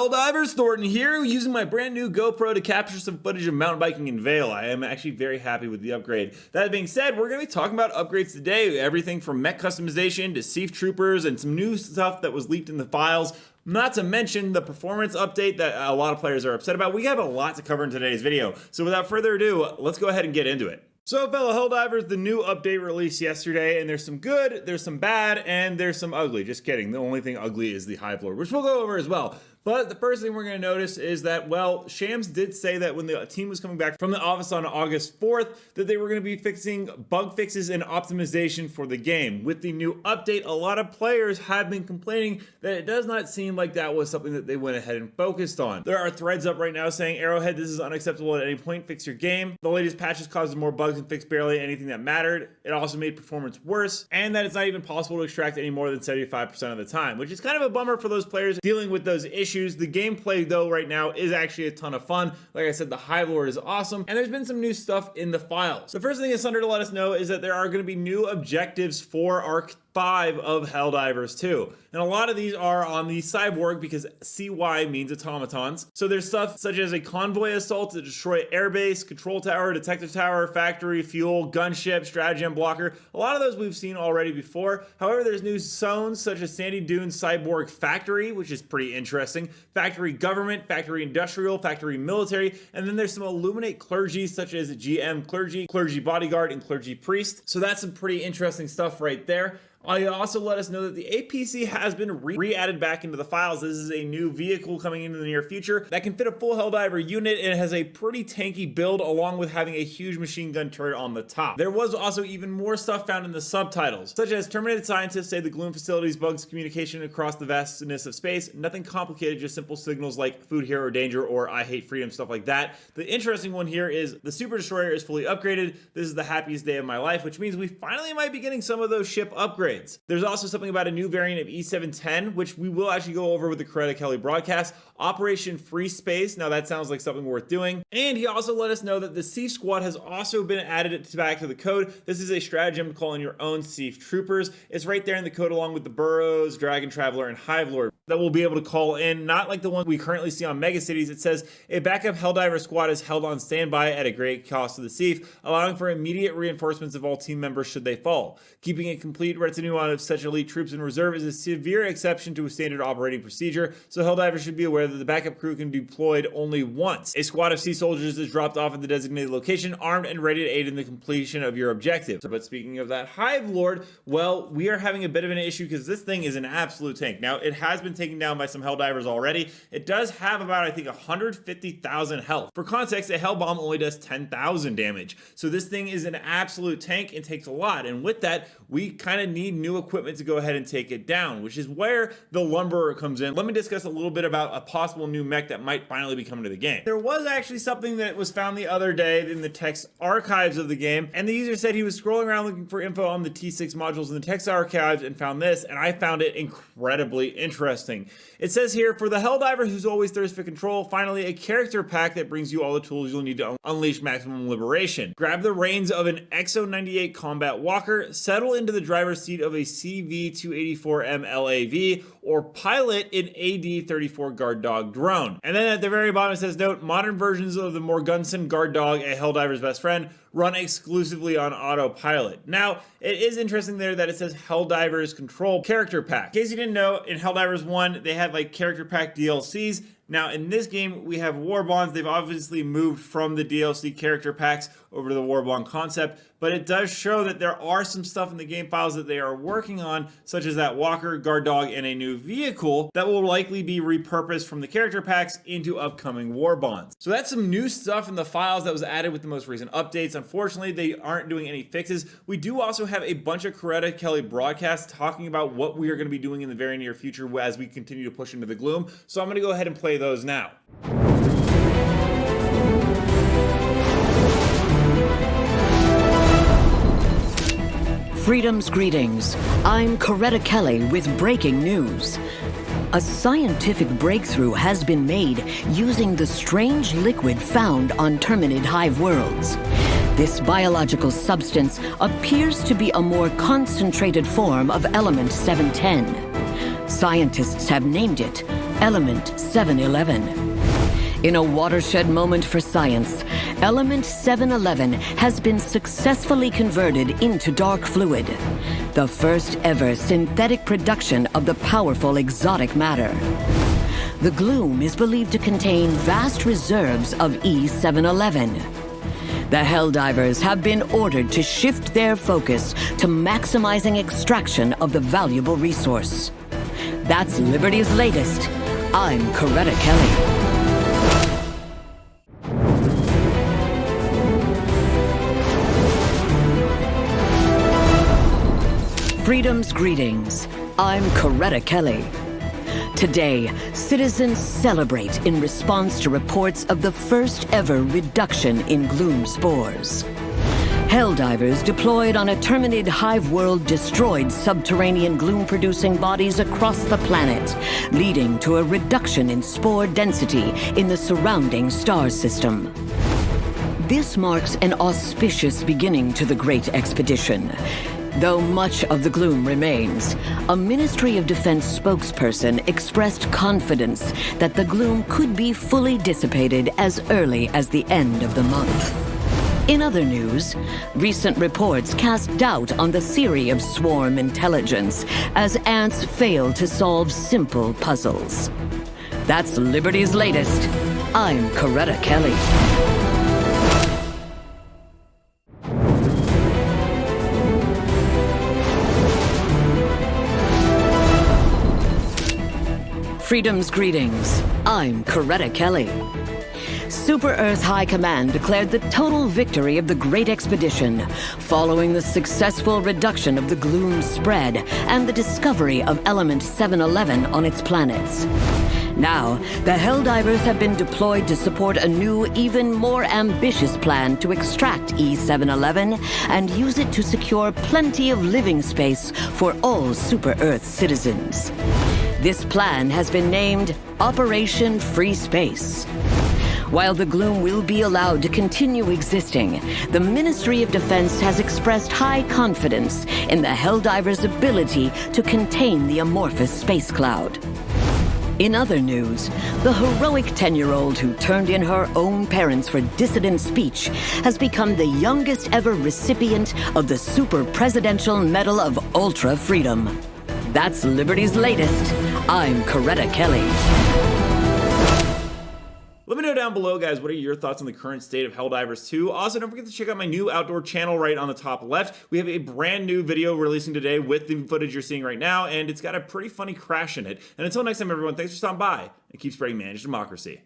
Helldivers, Thornton here, using my brand new GoPro to capture some footage of mountain biking in Vale. I am actually very happy with the upgrade. That being said, we're going to be talking about upgrades today, everything from mech customization to Siege Troopers and some new stuff that was leaked in the files. Not to mention the performance update that a lot of players are upset about. We have a lot to cover in today's video, so without further ado, let's go ahead and get into it. So fellow Helldivers, the new update released yesterday, and there's some good, there's some bad, and there's some ugly. Just kidding, the only thing ugly is the Hive Lord, which we'll go over as well. But the first thing we're going to notice is that, well, Shams did say that when the team was coming back from the office on August 4th, that they were going to be fixing bug fixes and optimization for the game. With the new update, a lot of players have been complaining that it does not seem like that was something that they went ahead and focused on. There are threads up right now saying, Arrowhead, this is unacceptable at any point, fix your game. The latest patches caused more bugs and fixed barely anything that mattered. It also made performance worse, and that it's not even possible to extract any more than 75% of the time, which is kind of a bummer for those players dealing with those issues. The gameplay though right now is actually a ton of fun. Like I said, the Hive Lord is awesome, and there's been some new stuff in the files. The first thing is Thunder to let us know is that there are going to be new objectives for Arc 5 of Helldivers 2. And a lot of these are on the cyborg because CY means automatons. So there's stuff such as a convoy assault to destroy airbase, control tower, detective tower, factory, fuel, gunship, stratagem blocker. A lot of those we've seen already before. However, there's new zones such as Sandy Dunes Cyborg Factory, which is pretty interesting, factory government, factory industrial, factory military, and then there's some Illuminate clergy such as GM clergy, clergy bodyguard, and clergy priest. So that's some pretty interesting stuff right there. I also let us know that the APC has been re-added back into the files. This is a new vehicle coming into the near future that can fit a full Helldiver unit, and it has a pretty tanky build along with having a huge machine gun turret on the top. There was also even more stuff found in the subtitles, such as terminated scientists say the Gloom facilities bugs communication across the vastness of space. Nothing complicated, just simple signals like food here or danger or I hate freedom, stuff like that. The interesting one here is the Super Destroyer is fully upgraded. This is the happiest day of my life, which means we finally might be getting some of those ship upgrades. There's also something about a new variant of E710, which we will actually go over with the Coretta Kelly broadcast. Operation Free Space, now that sounds like something worth doing. And he also let us know that the Siege Squad has also been added back to the code. This is a stratagem to call in your own Siege Troopers. It's right there in the code along with the Burrows, Dragon Traveler, and Hive Lord that we'll be able to call in, not like the one we currently see on Mega Cities. It says a backup Helldiver squad is held on standby at a great cost to the Siege, allowing for immediate reinforcements of all team members should they fall. Keeping a complete retinue on of such elite troops in reserve is a severe exception to a standard operating procedure, so Helldivers should be aware that the backup crew can be deployed only once. A squad of sea soldiers is dropped off at the designated location, armed and ready to aid in the completion of your objective. But speaking of that Hive Lord, well, we are having a bit of an issue because this thing is an absolute tank. Now, it has been taken down by some Helldivers already. It does have about, I think, 150,000 health. For context, a Hell Bomb only does 10,000 damage. So this thing is an absolute tank and takes a lot. And with that, we kind of need new equipment to go ahead and take it down, which is where the Lumberer comes in. Let me discuss a little bit about a possible new mech that might finally be coming to the game. There was actually something that was found the other day in the text archives of the game, and the user said he was scrolling around looking for info on the T6 modules in the text archives and found this, and I found it incredibly interesting. It says here, for the Helldiver who's always thirst for control, finally a character pack that brings you all the tools you'll need to unleash maximum liberation. Grab the reins of an XO98 combat walker, settle into the driver's seat of a CV-284M LAV, or pilot an AD-34 guard dog drone. And then at the very bottom it says, note, modern versions of the Morgunson guard dog, a Helldiver's best friend, run exclusively on autopilot. Now, it is interesting there that it says Helldivers Control Character Pack. In case you didn't know, in Helldivers 1, they had like character pack DLCs. Now, in this game, we have War Bonds. They've obviously moved from the DLC character packs over to the War Bond concept, but it does show that there are some stuff in the game files that they are working on, such as that walker, guard dog, and a new vehicle that will likely be repurposed from the character packs into upcoming War Bonds. So that's some new stuff in the files that was added with the most recent updates. Unfortunately, they aren't doing any fixes. We do also have a bunch of Coretta Kelly broadcasts talking about what we are going to be doing in the very near future as we continue to push into the gloom. So I'm going to go ahead and play those now. Freedom's greetings. I'm Coretta Kelly with breaking news. A scientific breakthrough has been made using the strange liquid found on Terminid Hive worlds. This biological substance appears to be a more concentrated form of element 710. Scientists have named it Element 711. In a watershed moment for science, element 711 has been successfully converted into dark fluid, the first ever synthetic production of the powerful exotic matter. The gloom is believed to contain vast reserves of E711. The Helldivers have been ordered to shift their focus to maximizing extraction of the valuable resource. That's Liberty's latest. I'm Coretta Kelly. Freedom's greetings. I'm Coretta Kelly. Today, citizens celebrate in response to reports of the first ever reduction in gloom spores. Helldivers deployed on a Terminid hive world destroyed subterranean gloom-producing bodies across the planet, leading to a reduction in spore density in the surrounding star system. This marks an auspicious beginning to the Great Expedition. Though much of the gloom remains, a Ministry of Defense spokesperson expressed confidence that the gloom could be fully dissipated as early as the end of the month. In other news, recent reports cast doubt on the theory of swarm intelligence as ants fail to solve simple puzzles. That's Liberty's latest. I'm Coretta Kelly. Freedom's greetings. I'm Coretta Kelly. Super Earth High Command declared the total victory of the Great Expedition, following the successful reduction of the gloom spread and the discovery of element 711 on its planets. Now, the Helldivers have been deployed to support a new, even more ambitious plan to extract E711 and use it to secure plenty of living space for all Super Earth citizens. This plan has been named Operation Free Space. While the gloom will be allowed to continue existing, the Ministry of Defense has expressed high confidence in the Helldivers' ability to contain the amorphous space cloud. In other news, the heroic 10-year-old who turned in her own parents for dissident speech has become the youngest ever recipient of the Super Presidential Medal of Ultra Freedom. That's Liberty's latest. I'm Coretta Kelly. Let me know down below, guys, what are your thoughts on the current state of Helldivers 2? Also, don't forget to check out my new outdoor channel right on the top left. We have a brand new video releasing today with the footage you're seeing right now, and it's got a pretty funny crash in it. And until next time, everyone, thanks for stopping by, and keep spreading managed democracy.